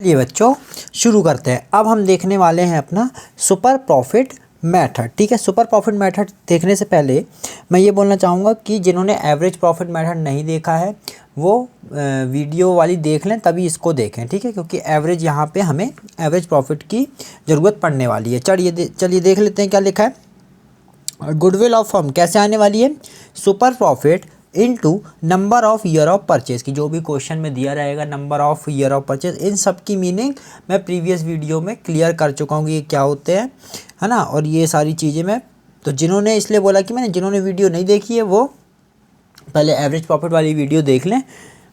चलिए बच्चों शुरू करते हैं। अब हम देखने वाले हैं अपना सुपर प्रॉफिट मेथड। ठीक है, सुपर प्रॉफिट मेथड देखने से पहले मैं ये बोलना चाहूँगा कि जिन्होंने एवरेज प्रॉफिट मेथड नहीं देखा है वो वीडियो वाली देख लें, तभी इसको देखें। ठीक है, क्योंकि एवरेज यहाँ पे हमें एवरेज प्रॉफिट की ज़रूरत पड़ने वाली है। चलिए देख लेते हैं क्या लिखा है। गुडविल ऑफ फर्म कैसे आने वाली है? Super profit into number of year of purchase की जो भी क्वेश्चन में दिया रहेगा, number of year of purchase, इन सब की मीनिंग मैं प्रीवियस वीडियो में क्लियर कर चुका हूँ कि ये क्या होते हैं, है ना। और ये सारी चीज़ें मैं तो जिन्होंने, इसलिए बोला कि मैंने जिन्होंने वीडियो नहीं देखी है वो पहले एवरेज प्रॉफिट वाली वीडियो देख लें,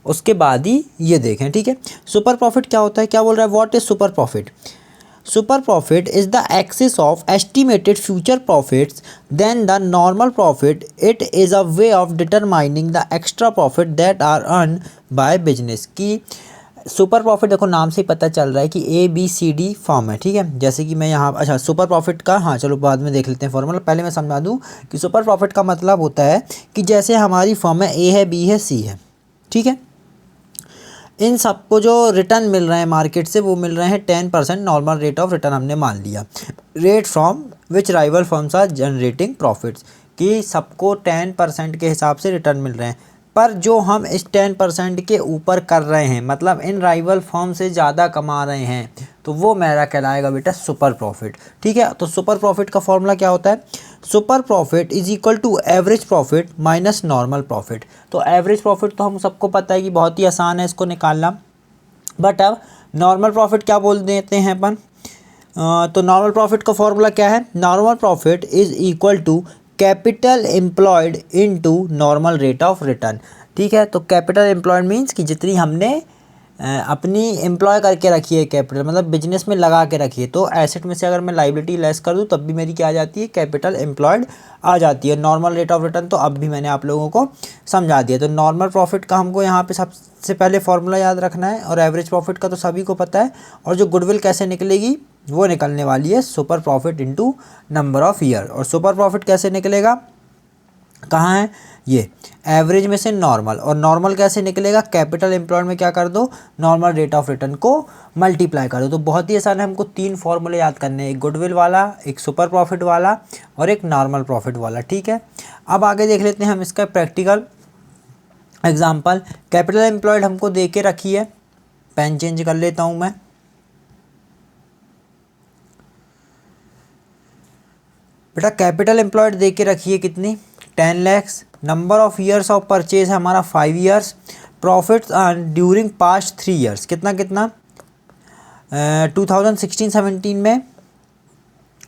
उसके बाद ही ये देखें। ठीक है, सुपर प्रॉफिट क्या होता है, क्या बोल रहा है? What is super profit? Super profit is the excess of estimated future profits than the normal profit. It is a way of determining the extra profit that are earned by business। की super profit देखो नाम से ही पता चल रहा है कि ABCD form है। ठीक है, जैसे कि मैं यहाँ अच्छा सुपर प्रॉफिट का, हाँ चलो बाद में देख लेते हैं फॉर्मूला। पहले मैं समझा दूँ कि सुपर प्रॉफिट का मतलब होता है कि जैसे हमारी फॉर्म है A है, B है, C है। ठीक है, इन सबको जो रिटर्न मिल रहे हैं मार्केट से वो मिल रहे हैं 10% नॉर्मल रेट ऑफ रिटर्न हमने मान लिया। Rate from which rival firms are generating profits, कि सबको 10% के हिसाब से रिटर्न मिल रहे हैं। पर जो हम इस 10% के ऊपर कर रहे हैं, मतलब इन राइवल फर्म से ज़्यादा कमा रहे हैं, तो वो मेरा कहलाएगा बेटा सुपर प्रॉफिट। ठीक है, तो सुपर प्रॉफिट का फॉर्मूला क्या होता है? Super profit is equal to average profit minus normal profit. तो एवरेज प्रॉफिट तो हम सबको पता है कि बहुत ही आसान है इसको निकालना, बट अब नॉर्मल प्रॉफिट क्या बोल देते हैं अपन। तो नॉर्मल प्रॉफिट का फॉर्मूला क्या है? Normal profit is equal to capital employed into normal rate of return. ठीक है, तो कैपिटल एम्प्लॉयड मीन्स कि जितनी हमने अपनी एम्प्लॉय करके रखी है, कैपिटल मतलब बिजनेस में लगा के रखी है। तो एसेट में से अगर मैं लाइबिलिटी लेस कर दूं तब भी मेरी क्या आ जाती है? कैपिटल एम्प्लॉयड आ जाती है। नॉर्मल रेट ऑफ रिटर्न तो अब भी मैंने आप लोगों को समझा दिया। तो नॉर्मल प्रॉफिट का हमको यहाँ पे सबसे पहले फॉर्मूला याद रखना है, और एवरेज प्रॉफिट का तो सभी को पता है। और जो गुडविल कैसे निकलेगी वो निकलने वाली है super profit into number of year. और सुपर प्रॉफिट कैसे निकलेगा, कहाँ है ये? एवरेज में से नॉर्मल, और नॉर्मल कैसे निकलेगा? कैपिटल एम्प्लॉयड में क्या कर दो? नॉर्मल रेट ऑफ रिटर्न को मल्टीप्लाई कर दो। तो बहुत ही आसान है, हमको 3 फॉर्मूले याद करने हैं, एक गुडविल वाला, एक सुपर प्रॉफिट वाला और एक नॉर्मल प्रॉफिट वाला। ठीक है, अब आगे देख लेते हैं हम इसका प्रैक्टिकल एग्जाम्पल। कैपिटल एम्प्लॉयड हमको दे के रखी है, पेन चेंज कर लेता हूँ मैं। बेटा कैपिटल एम्प्लॉयड दे के रखी है कितनी? 10 lakhs। Number of years of purchase है हमारा 5 years। Profits earn during past 3 years कितना कितना? 2016-17 में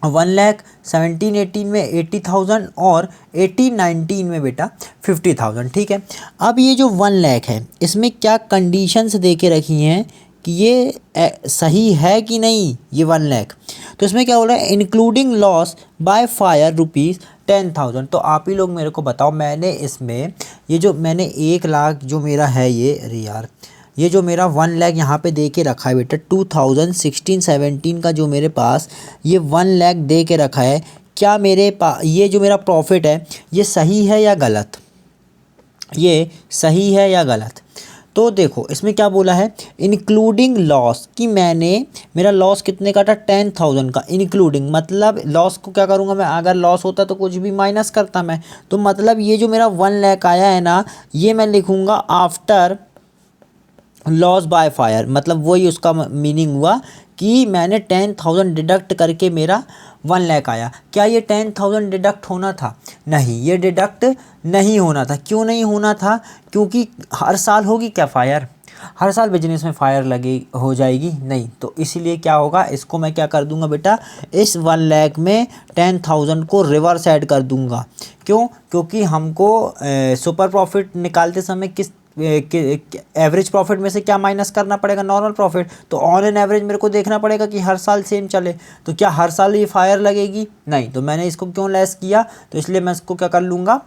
1 लाख, 17-18 में 80,000 और 18-19 में बेटा 50,000। ठीक है, अब ये जो 1 लाख है इसमें क्या कंडीशंस दे के रखी हैं कि ये सही है कि नहीं, ये 1 लाख। तो इसमें क्या बोल रहा है? Including loss by fire ₹10,000। तो आप ही लोग मेरे को बताओ, मैंने इसमें ये जो मैंने 1 लाख जो मेरा है ये, अरे यार ये जो मेरा 1 लाख यहाँ पे दे के रखा है बेटा, 2016-17 का जो मेरे पास ये 1 लाख दे के रखा है, क्या मेरे पास ये जो मेरा प्रॉफिट है ये सही है या गलत? ये सही है या गलत? तो देखो इसमें क्या बोला है? इंक्लूडिंग लॉस, कि मैंने मेरा लॉस कितने का था? 10,000 का। इंक्लूडिंग मतलब लॉस को क्या करूँगा मैं? अगर लॉस होता तो कुछ भी माइनस करता मैं। तो मतलब ये जो मेरा 1 लाख आया है ना, ये मैं लिखूँगा आफ्टर लॉस बाय फायर। मतलब वही उसका मीनिंग हुआ कि मैंने 10,000 डिडक्ट करके मेरा 1 लाख आया। क्या ये 10,000 डिडक्ट होना था? नहीं, ये डिडक्ट नहीं होना था। क्यों नहीं होना था? क्योंकि हर साल होगी क्या फायर? हर साल बिजनेस में फायर लगी हो जाएगी? नहीं। तो इसीलिए क्या होगा, इसको मैं क्या कर दूंगा बेटा, इस 1 लाख में 10,000 को रिवर्स ऐड कर दूंगा। क्यों? क्योंकि हमको सुपर प्रॉफिट निकालते समय किस एवरेज प्रॉफिट में से क्या माइनस करना पड़ेगा? Normal profit. तो ऑन एन एवरेज मेरे को देखना पड़ेगा कि हर साल सेम चले। तो क्या हर साल ये फायर लगेगी? नहीं। तो मैंने इसको क्यों लेस किया? तो इसलिए मैं इसको क्या कर लूँगा,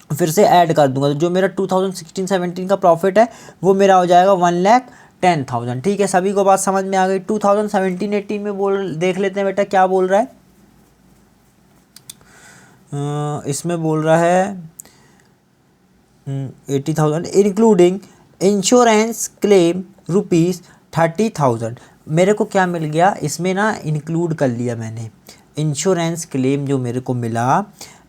फिर से ऐड कर दूंगा। तो जो मेरा 2016-17 का प्रॉफिट है वो मेरा हो जाएगा 1,10,000। ठीक है, सभी को बात समझ में आ गई। 2017-18 में बोल देख लेते हैं बेटा क्या बोल रहा है। इसमें बोल रहा है 80,000 इंक्लूडिंग इंश्योरेंस क्लेम 30,000 मेरे को क्या मिल गया इसमें ना, इंक्लूड कर लिया मैंने इंश्योरेंस क्लेम जो मेरे को मिला,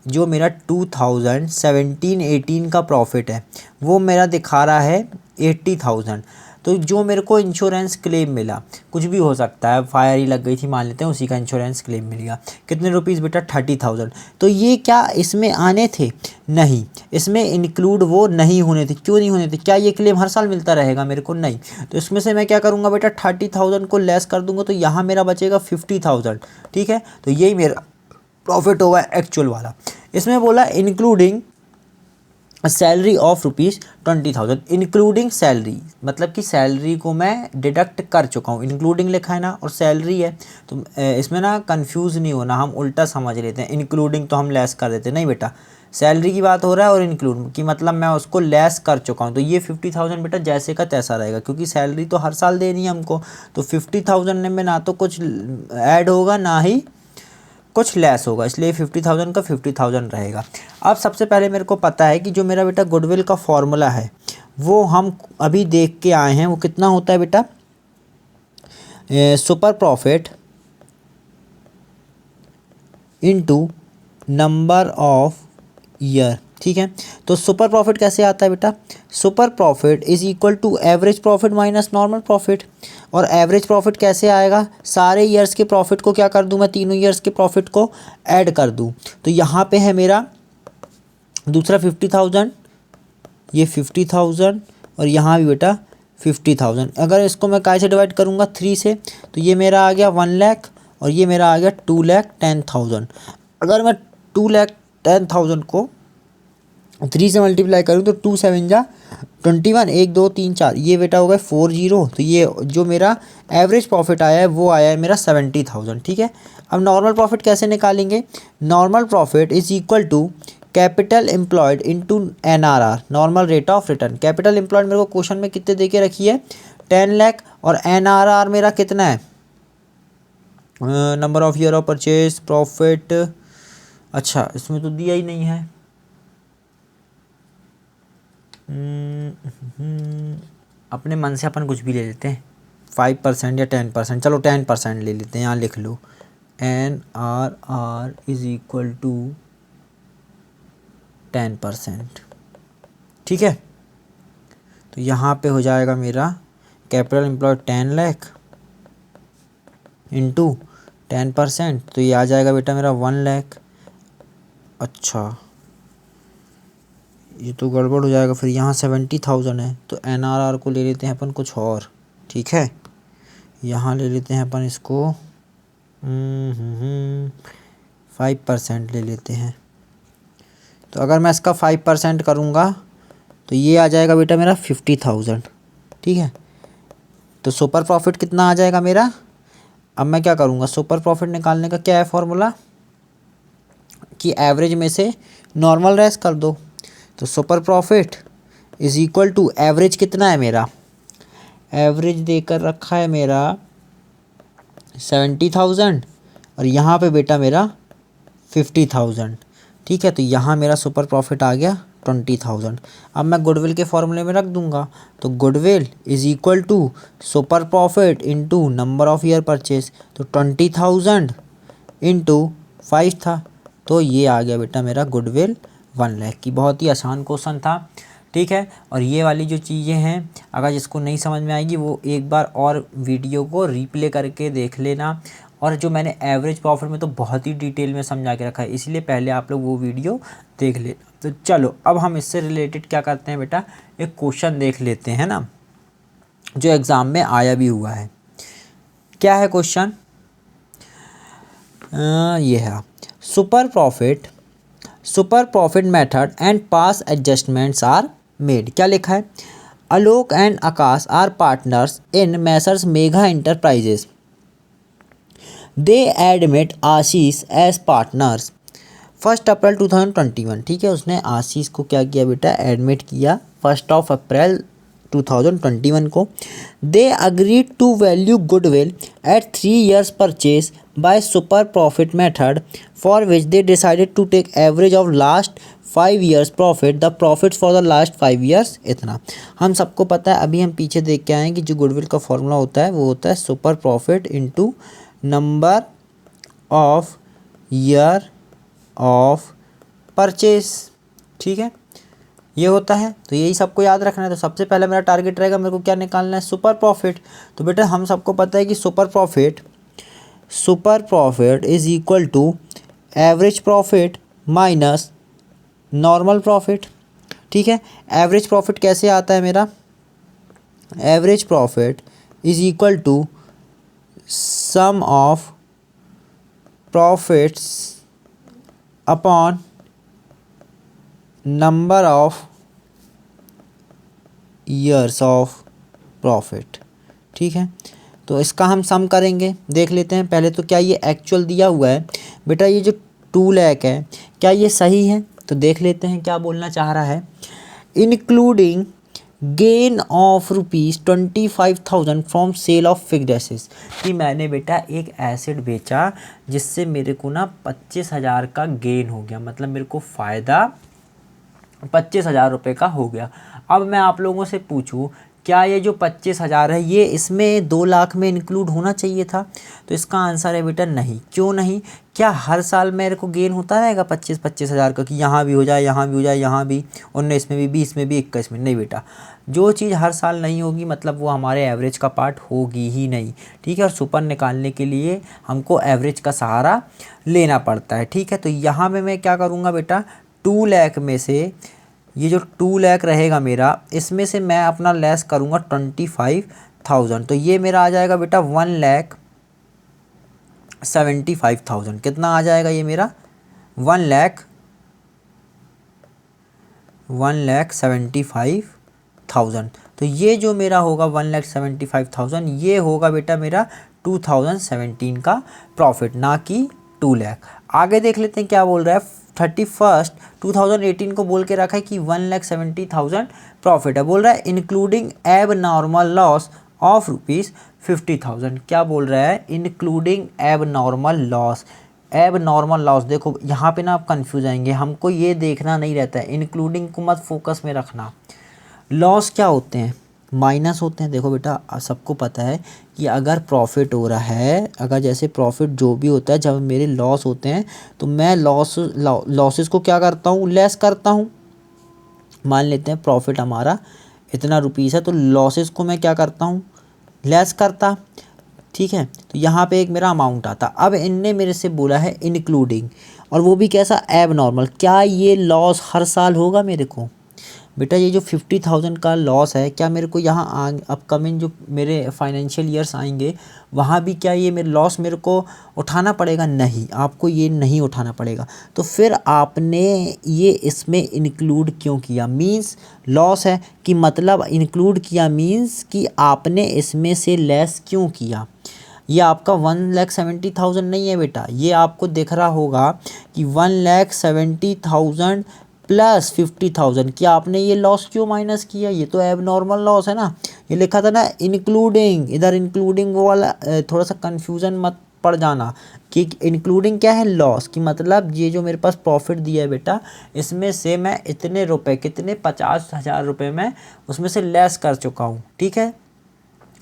जो मेरा 2017-18 का प्रॉफिट है वो मेरा दिखा रहा है 80,000। तो जो मेरे को इंश्योरेंस क्लेम मिला, कुछ भी हो सकता है, फायर ही लग गई थी मान लेते हैं, उसी का इंश्योरेंस क्लेम मिल गया, कितने रुपीस बेटा 30,000। तो ये क्या इसमें आने थे? नहीं, इसमें इंक्लूड वो नहीं होने थे। क्यों नहीं होने थे? क्या ये क्लेम हर साल मिलता रहेगा मेरे को? नहीं। तो इसमें से मैं क्या करूँगा बेटा, 30,000 को लेस कर दूंगा, तो यहाँ मेरा बचेगा 50,000। ठीक है, तो यही मेरा प्रॉफिट होगा एक्चुअल वाला। इसमें बोला including salary of ₹20,000, including salary मतलब कि सैलरी को मैं डिडक्ट कर चुका हूँ, इंक्लूडिंग लिखा है ना, और सैलरी है, तो इसमें ना कंफ्यूज नहीं होना, हम उल्टा समझ लेते हैं, इंक्लूडिंग तो हम लेस कर देते हैं, नहीं बेटा, सैलरी की बात हो रहा है और इंक्लूड की मतलब मैं उसको लेस कर चुका हूँ। तो ये 50,000 बेटा जैसे का तैसा रहेगा, क्योंकि सैलरी तो हर साल देनी है हमको, तो 50,000 में ना तो कुछ ऐड होगा ना ही कुछ लेस होगा, इसलिए 50,000 का 50,000 रहेगा। अब सबसे पहले मेरे को पता है कि जो मेरा बेटा गुडविल का फॉर्मूला है वो हम अभी देख के आए हैं, वो कितना होता है बेटा, super profit into number of year. ठीक है, तो सुपर प्रॉफिट कैसे आता है बेटा, super profit is equal to average profit minus normal profit. और एवरेज प्रॉफिट कैसे आएगा, सारे ईयर्स के प्रॉफिट को क्या कर दूं मैं, तीनों ईयर्स के प्रॉफिट को ऐड कर दूं। तो यहाँ पे है मेरा दूसरा 50,000, ये 50,000 और यहाँ भी बेटा 50,000। अगर इसको मैं काय से डिवाइड करूँगा, 3 से, तो ये मेरा आ गया 1 लाख और ये मेरा आ गया 2,10,000। अगर मैं 2,10,000 को 3 से मल्टीप्लाई करूँ तो 2 7 जा 21, 1 2 3 4, ये बेटा हो गया 40। तो ये जो मेरा एवरेज प्रॉफिट आया है वो आया है मेरा 70,000। ठीक है, अब नॉर्मल प्रॉफिट कैसे निकालेंगे, normal profit is equal to capital employed into NRR, normal rate of return. Capital employed मेरे को क्वेश्चन में कितने दे के रखी है, 10 लाख, और NRR मेरा कितना है, number of year of purchase profit. अच्छा, इसमें तो दिया ही नहीं है, अपने मन से अपन कुछ भी ले लेते हैं, 5% या 10%, चलो 10% ले लेते हैं, यहाँ लिख लो NRR इज इक्वल टू 10%। ठीक है, तो यहाँ पे हो जाएगा मेरा कैपिटल एम्प्लॉयड 10 लाख इंटू 10%, तो ये आ जाएगा बेटा मेरा 1 लाख। अच्छा, ये तो गड़बड़ हो जाएगा, फिर यहाँ 70,000 है, तो NRR को ले लेते हैं अपन कुछ और। ठीक है, यहाँ ले लेते हैं अपन इसको 5% ले लेते हैं। तो अगर मैं इसका 5% करूँगा तो ये आ जाएगा बेटा मेरा 50,000। ठीक है, तो सुपर प्रॉफिट कितना आ जाएगा मेरा। अब मैं क्या करूँगा, सुपर प्रॉफिट निकालने का क्या है फॉर्मूला, कि एवरेज में से नॉर्मल लेस कर दो। तो super profit is equal to average कितना है मेरा, एवरेज देकर रखा है मेरा 70,000 और यहाँ पे बेटा मेरा 50,000। ठीक है, तो यहाँ मेरा सुपर प्रॉफिट आ गया 20,000। अब मैं गुडविल के फॉर्मूले में रख दूंगा, तो goodwill is equal to super profit into number of year purchase. तो 20,000 इंटू 5 था, तो ये आ गया बेटा मेरा गुडविल 1 लाख की। बहुत ही आसान क्वेश्चन था। ठीक है, और ये वाली जो चीज़ें हैं अगर जिसको नहीं समझ में आएगी वो एक बार और वीडियो को रिप्ले करके देख लेना। और जो मैंने एवरेज प्रॉफिट में तो बहुत ही डिटेल में समझा के रखा है, इसलिए पहले आप लोग वो वीडियो देख लेना। तो चलो अब हम इससे रिलेटेड क्या करते हैं बेटा, एक क्वेश्चन देख लेते हैं ना, जो एग्ज़ाम में आया भी हुआ है। क्या है क्वेश्चन, ये है super profit method and pass adjustments are made. क्या लिखा है, Alok and Aakash are partners in messrs Megha Enterprises, they admit Ashish as partners 1 April 2021। ठीक है, उसने आशीष को क्या किया बेटा, एडमिट किया 1 अप्रैल 2021 को। They agreed to value goodwill at 3 years purchase by super profit method for which they decided to take average of last 5 years profit, the profits for the last 5 years इतना। हम सबको पता है, अभी हम पीछे देख के आए हैं कि जो गुडविल का फॉर्मूला होता है वो होता है super profit into number of year of purchase, ठीक है, ये होता है। तो यही सबको याद रखना है। तो सबसे पहले मेरा टारगेट रहेगा, मेरे को क्या निकालना है, सुपर प्रॉफिट। तो बेटा हम सबको पता है कि super profit is equal to average profit minus normal profit, ठीक है। एवरेज प्रॉफिट कैसे आता है मेरा, average profit is equal to sum of profits upon number of years of profit, ठीक है। तो इसका हम सम करेंगे, देख लेते हैं पहले। तो क्या ये एक्चुअल दिया हुआ है बेटा, ये जो 2 लाख है क्या ये सही है, तो देख लेते हैं क्या बोलना चाह रहा है। Including gain of ₹25,000 from sale of fixed assets, कि मैंने बेटा एक एसेट बेचा जिससे मेरे को ना 25,000 का गेन हो गया, मतलब मेरे को फ़ायदा 25,000 रुपये का हो गया। अब मैं आप लोगों से पूछूं, क्या ये जो 25,000 है ये इसमें 2 लाख में इंक्लूड होना चाहिए था, तो इसका आंसर है बेटा नहीं। क्यों नहीं, क्या हर साल मेरे को गेन होता रहेगा 25,000 का, कि यहाँ भी हो जाए, यहाँ भी हो जाए, यहाँ भी 19 में भी, 20 में भी, 21 में? नहीं बेटा, जो चीज़ हर साल नहीं होगी मतलब वो हमारे एवरेज का पार्ट होगी ही नहीं, ठीक है। और सुपर निकालने के लिए हमको एवरेज का सहारा लेना पड़ता है, ठीक है। तो यहाँ में मैं क्या करूँगा बेटा, 2 लाख में से ये जो 2 लाख रहेगा मेरा, इसमें से मैं अपना लेस करूँगा 25,000, तो ये मेरा आ जाएगा बेटा 1,75,000। कितना आ जाएगा ये मेरा, 1,75,000। तो ये जो मेरा होगा 1,75,000, ये होगा बेटा मेरा 2017 का प्रॉफिट, ना कि 2 लाख। आगे देख लेते हैं क्या बोल रहा है। 31 2018 को बोल के रखा है कि 1,70,000 प्रॉफिट है, बोल रहा है इंक्लूडिंग एब नॉर्मल लॉस ऑफ ₹50,000। क्या बोल रहा है, इंक्लूडिंग एब नॉर्मल लॉस। एब नॉर्मल लॉस, देखो यहाँ पे ना आप कंफ्यूज आएंगे, हमको ये देखना नहीं रहता है, इंक्लूडिंग को मत फोकस में रखना। लॉस क्या होते हैं, माइनस होते हैं। देखो बेटा सबको पता है कि अगर प्रॉफिट हो रहा है, अगर जैसे प्रॉफिट जो भी होता है, जब मेरे लॉस होते हैं तो मैं लॉसेस को क्या करता हूँ, लेस करता हूँ। मान लेते हैं प्रॉफिट हमारा इतना रुपीस है, तो लॉसेस को मैं क्या करता हूँ, लेस करता, ठीक है। तो यहाँ पे एक मेरा अमाउंट आता। अब इनने मेरे से बोला है इंक्लूडिंग, और वो भी कैसा, एब नॉर्मल। क्या ये लॉस हर साल होगा मेरे को, बेटा ये जो 50,000 का लॉस है, क्या मेरे को यहाँ अपकमिंग जो मेरे फाइनेंशियल ईयर्स आएंगे वहाँ भी क्या ये मेरे लॉस मेरे को उठाना पड़ेगा? नहीं, आपको ये नहीं उठाना पड़ेगा। तो फिर आपने ये इसमें इंक्लूड क्यों किया, मींस लॉस है कि मतलब इंक्लूड किया मींस कि आपने इसमें से लेस क्यों किया। ये आपका 1,70,000 नहीं है बेटा, ये आपको दिख रहा होगा कि 1,70,000 प्लस 50,000। क्या आपने ये लॉस क्यों माइनस किया, ये तो एब नॉर्मल लॉस है ना। ये लिखा था ना इंक्लूडिंग, इधर इंक्लूडिंग वो वाला थोड़ा सा कन्फ्यूज़न मत पड़ जाना कि इंक्लूडिंग क्या है, लॉस की मतलब ये जो मेरे पास प्रॉफिट दिया है बेटा, इसमें से मैं इतने रुपए, कितने 50,000 रुपये मैं उसमें से लेस कर चुका हूँ, ठीक है।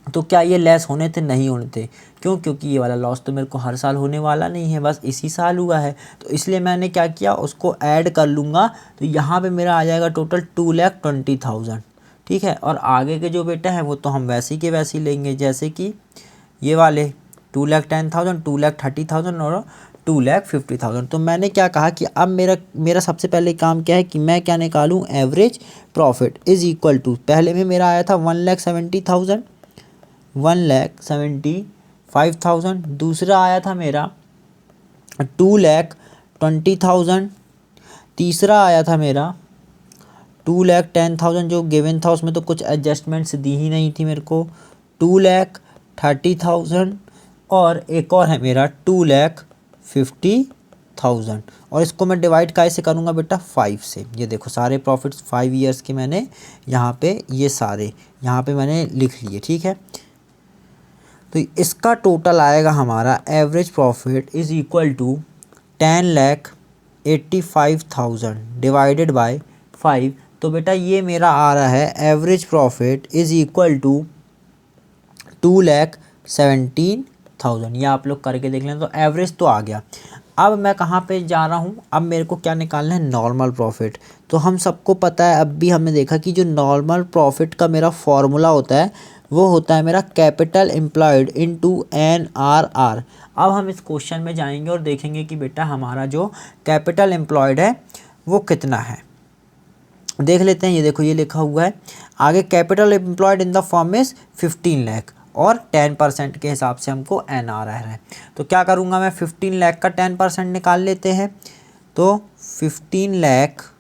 तो क्या ये लेस होने थे, नहीं होने थे। क्यों, क्योंकि ये वाला लॉस तो मेरे को हर साल होने वाला नहीं है, बस इसी साल हुआ है। तो इसलिए मैंने क्या किया, उसको ऐड कर लूँगा। तो यहाँ पे मेरा आ जाएगा टोटल 2,20,000, ठीक है। और आगे के जो बेटा है वो तो हम वैसे ही के वैसे ही लेंगे, जैसे कि ये वाले 2,10,000, 2,30,000 और 2,50,000। तो मैंने क्या कहा कि अब मेरा सबसे पहले काम क्या है कि मैं क्या निकालूँ, average profit is equal to, पहले में मेरा आया था 1,70,000, 1,75,000। दूसरा आया था मेरा 2,20,000। तीसरा आया था मेरा 2,10,000 जो गिवन था, उसमें तो कुछ एडजस्टमेंट्स दी ही नहीं थी मेरे को, 2,30,000। और एक और है मेरा 2,50,000। और इसको मैं डिवाइड कैसे करूँगा बेटा, 5 से। ये देखो सारे प्रॉफिट्स 5 ईयर्स के मैंने यहाँ पे ये सारे यहाँ पे मैंने लिख लिए, ठीक है। तो इसका टोटल आएगा हमारा average profit is equal to 10,00,000 85,000 divided by 5, तो बेटा ये मेरा आ रहा है average profit is equal to 2,17,000। ये आप लोग करके देख लें तो एवरेज तो आ गया। अब मैं कहाँ पे जा रहा हूँ, अब मेरे को क्या निकालना है, नॉर्मल प्रॉफिट। तो हम सबको पता है, अब भी हमने देखा कि जो नॉर्मल प्रॉफिट का मेरा फॉर्मूला होता है वो होता है मेरा कैपिटल एम्प्लॉयड इनटू NRR। अब हम इस क्वेश्चन में जाएंगे और देखेंगे कि बेटा हमारा जो कैपिटल एम्प्लॉयड है वो कितना है। देख लेते हैं, ये देखो ये लिखा हुआ है आगे, capital employed in the firm is 15 lakh और 10% के हिसाब से हमको NRR है। तो क्या करूँगा मैं, 15 लाख का 10% निकाल लेते हैं। तो 15 लाख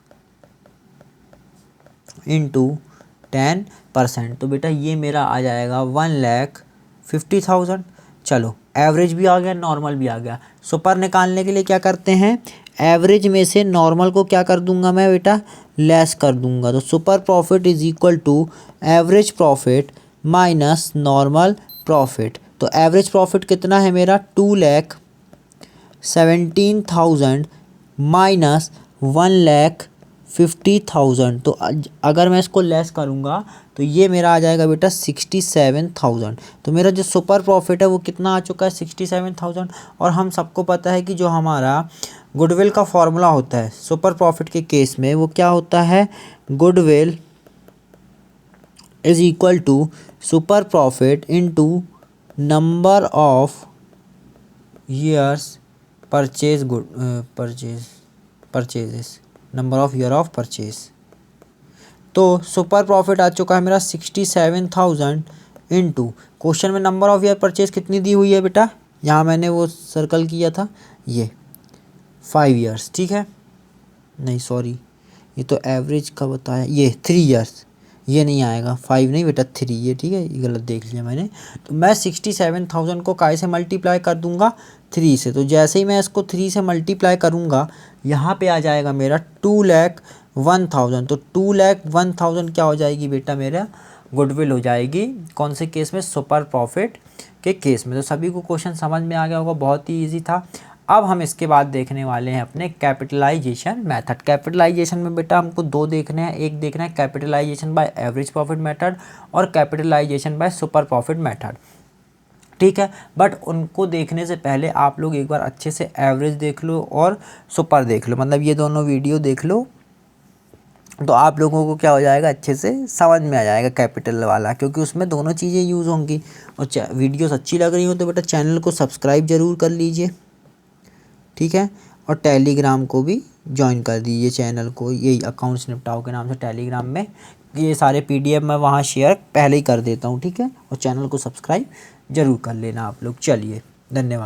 इंटू 10%, तो बेटा ये मेरा आ जाएगा 1,50,000। चलो एवरेज भी आ गया, नॉर्मल भी आ गया। सुपर निकालने के लिए क्या करते हैं, एवरेज में से नॉर्मल को क्या कर दूंगा मैं बेटा, लेस कर दूंगा। तो super profit is equal to average profit minus normal profit. तो एवरेज प्रॉफिट कितना है मेरा, 2,17,000 माइनस 1,50,000। तो अगर मैं इसको लेस करूँगा तो ये मेरा आ जाएगा बेटा 67,000। तो मेरा जो सुपर प्रॉफिट है वो कितना आ चुका है, 67,000। और हम सबको पता है कि जो हमारा गुडविल का फॉर्मूला होता है सुपर प्रॉफिट के केस में वो क्या होता है, goodwill is equal to super profit into number of years purchases number of year of purchase. तो सुपर प्रॉफिट आ चुका है मेरा 67,000 इंटू, क्वेश्चन में नंबर ऑफ ईयर परचेज कितनी दी हुई है बेटा, यहाँ मैंने वो सर्कल किया था, ये 5 ईयर्स, ठीक है, नहीं सॉरी ये तो एवरेज का बताया, ये 3 ईयर्स, ये नहीं आएगा, 5 नहीं बेटा 3, ये ठीक है, ये गलत देख लिया मैंने। तो मैं 67,000 को काय से मल्टीप्लाई कर दूंगा, 3 से। तो जैसे ही मैं इसको 3 से मल्टीप्लाई करूंगा यहाँ पे आ जाएगा मेरा 2,01,000। तो 2,01,000 क्या हो जाएगी बेटा, मेरा गुडविल हो जाएगी। कौन से केस में, सुपर प्रॉफिट के केस में। तो सभी को क्वेश्चन समझ में आ गया होगा, बहुत ही ईजी था। अब हम इसके बाद देखने वाले हैं अपने कैपिटलाइजेशन मेथड। कैपिटलाइजेशन में बेटा हमको 2 देखने हैं, एक देखना है capitalisation by average profit method और capitalisation by super profit method, ठीक है। बट उनको देखने से पहले आप लोग एक बार अच्छे से एवरेज देख लो और सुपर देख लो, मतलब ये दोनों वीडियो देख लो, तो आप लोगों को क्या हो जाएगा, अच्छे से समझ में आ जाएगा कैपिटल वाला, क्योंकि उसमें दोनों चीज़ें यूज़ होंगी। और वीडियोस अच्छी लग रही हो तो बेटा चैनल को सब्सक्राइब ज़रूर कर लीजिए, ठीक है। और टेलीग्राम को भी ज्वाइन कर दीजिए चैनल को, यही अकाउंट्स निपटाओ के नाम से टेलीग्राम में ये सारे PDF मैं वहाँ शेयर पहले ही कर देता हूँ, ठीक है। और चैनल को सब्सक्राइब ज़रूर कर लेना आप लोग। चलिए, धन्यवाद।